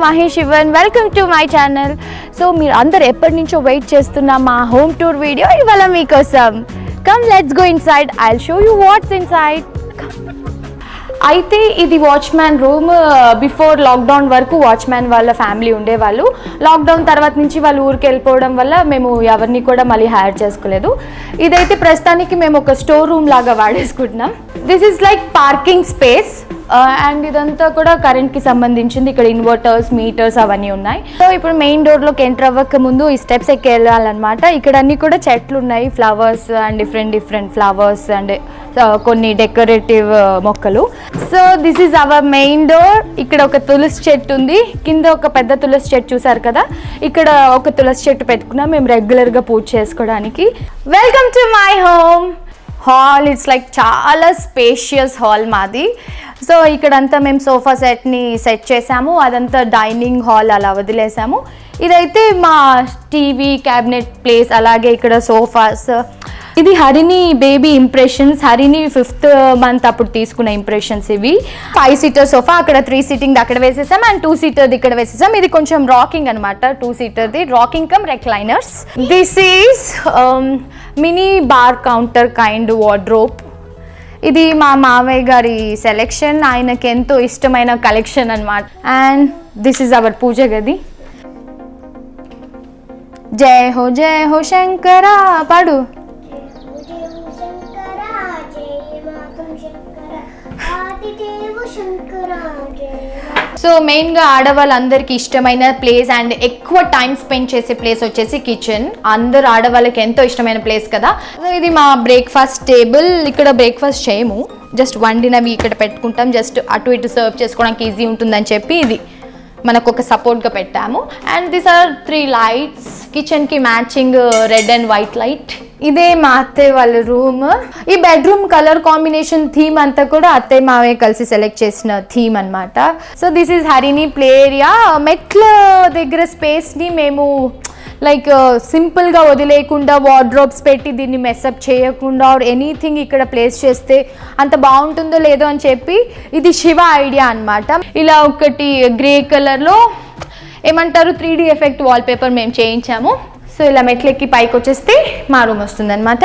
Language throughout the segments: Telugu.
Mahesh Shivan. Welcome to my channel. So మీరు అందరు ఎప్పటి నుంచో వెయిట్ చేస్తున్న మా హోమ్ టూర్ వీడియో ఇవాళ మీకోసం. Come let's go inside. I'll show you what's inside. అయితే ఇది వాచ్మ్యాన్ రూమ్. బిఫోర్ లాక్డౌన్ వరకు వాచ్మ్యాన్ వాళ్ళ ఫ్యామిలీ ఉండేవాళ్ళు. లాక్డౌన్ తర్వాత నుంచి వాళ్ళు ఊరికి వెళ్ళిపోవడం వల్ల మేము ఎవరిని కూడా మళ్ళీ హైర్ చేసుకోలేదు. ఇదైతే ప్రస్తుతానికి మేము ఒక స్టోర్ రూమ్ లాగా వాడేసుకుంటున్నాం. This is like parking space and ఇదంతా కూడా కరెంట్కి సంబంధించింది. ఇక్కడ ఇన్వర్టర్స్, మీటర్స్ అవన్నీ ఉన్నాయి. సో ఇప్పుడు మెయిన్ డోర్లోకి ఎంటర్ అవ్వక ముందు ఈ స్టెప్స్ ఎక్కి వెళ్ళాలన్నమాట. ఇక్కడ అన్నీ కూడా చెట్లు ఉన్నాయి, flowers and different flowers and కొన్ని డెకరేటివ్ మొక్కలు. So this is our main door. ఇక్కడ ఒక తులసి చెట్టు ఉంది, కింద ఒక పెద్ద తులసి చెట్టు చూసారు కదా, ఇక్కడ ఒక తులసి చెట్టు పెట్టుకున్నాం మేము రెగ్యులర్గా పూజ చేసుకోవడానికి. Welcome to my home. Hall it's like చాలా స్పేషియస్ హాల్ మాది. సో ఇక్కడంతా మేము సోఫా సెట్ని సెట్ చేసాము, అదంతా డైనింగ్ హాల్ అలా వదిలేసాము. ఇదైతే మా టీవీ క్యాబినెట్ ప్లేస్, అలాగే ఇక్కడ సోఫాస్. ఇది Harini baby impressions, Harini 5th month అప్పుడు తీసుకున్న ఇంప్రెషన్స్ ఇవి. 5 seater సోఫా, అక్కడ 3 seating అక్కడ వేసేసాం అండ్ 2 seater ఇక్కడ వేసేసాం. ఇది కొంచెం రాకింగ్ అనమాట, 2 seater rocking come recliners. This is mini bar counter kind wardrobe. ఇది మా మామయ్య గారి సెలెక్షన్, ఆయనకి ఎంతో ఇష్టమైన కలెక్షన్ అనమాట. అండ్ దిస్ ఈజ్ అవర్ పూజ గది. జయ హో శంకర పాడు. సో మెయిన్గా ఆడవాళ్ళందరికీ ఇష్టమైన ప్లేస్ అండ్ ఎక్కువ టైం స్పెండ్ చేసే ప్లేస్ వచ్చేసి కిచెన్. అందరు ఆడవాళ్ళకి ఎంతో ఇష్టమైన ప్లేస్ కదా. సో ఇది మా బ్రేక్ఫాస్ట్ టేబుల్. ఇక్కడ బ్రేక్ఫాస్ట్ చేయము, జస్ట్ వండినవి ఇక్కడ పెట్టుకుంటాం, జస్ట్ అటు ఇటు సర్వ్ చేసుకోవడానికి ఈజీ ఉంటుందని చెప్పి ఇది మనకు ఒక సపోర్ట్గా పెట్టాము. అండ్ దీస్ ఆర్ 3 lights, కిచెన్కి matching red and white light. ఇదే మా అత్తయ్య వాళ్ళ రూమ్. ఈ బెడ్రూమ్ కలర్ కాంబినేషన్ థీమ్ అంతా కూడా అత్తయ్య మావయ్య కలిసి సెలెక్ట్ చేసిన థీమ్ అనమాట. So this is Harini play area. మెట్ల దగ్గర స్పేస్ని మేము లైక్ సింపుల్గా వదిలేయకుండా వార్డ్రోబ్స్ పెట్టి దీన్ని మెస్అప్ చేయకుండా ఆర్ ఎనీథింగ్ ఇక్కడ ప్లేస్ చేస్తే అంత బాగుంటుందో లేదో అని చెప్పి ఇది శివ ఐడియా అనమాట. ఇలా ఒకటి గ్రే కలర్లో ఏమంటారు 3D ఎఫెక్ట్ వాల్పేపర్ మేము చేయించాము. సో ఇలా మెట్లెక్కి పైకి వచ్చేస్తే మా రూమ్ వస్తుంది అనమాట.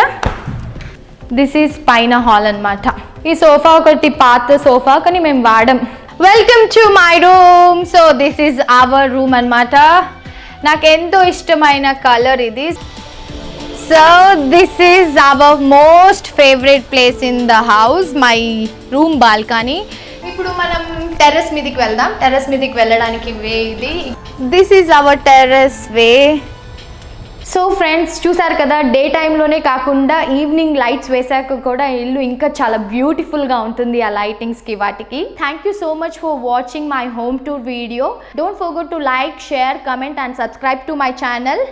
దిస్ ఈజ్ పైన హాల్ అనమాట. ఈ సోఫా ఒకటి పాత సోఫా కానీ మేము వాడం. Welcome to my room. So this is our room అనమాట. నాకు ఎంతో ఇష్టమైన కలర్ ఇది. So this is our most favourite place in the house, my room balcony. ఇప్పుడు మనం టెర్రస్ మీదకి వెళ్దాం. టెర్రస్ మీదకి వెళ్ళడానికి వే ఇది. This is our terrace way. So friends చూసారు కదా, డే టైంలోనే కాకుండా ఈవినింగ్ లైట్స్ వేసాక కూడా ఇల్లు ఇంకా చాలా బ్యూటిఫుల్గా ఉంటుంది ఆ లైటింగ్స్కి వాటికి. Thank you so much for watching my home tour video. Don't forget to like, share, comment and subscribe to my channel.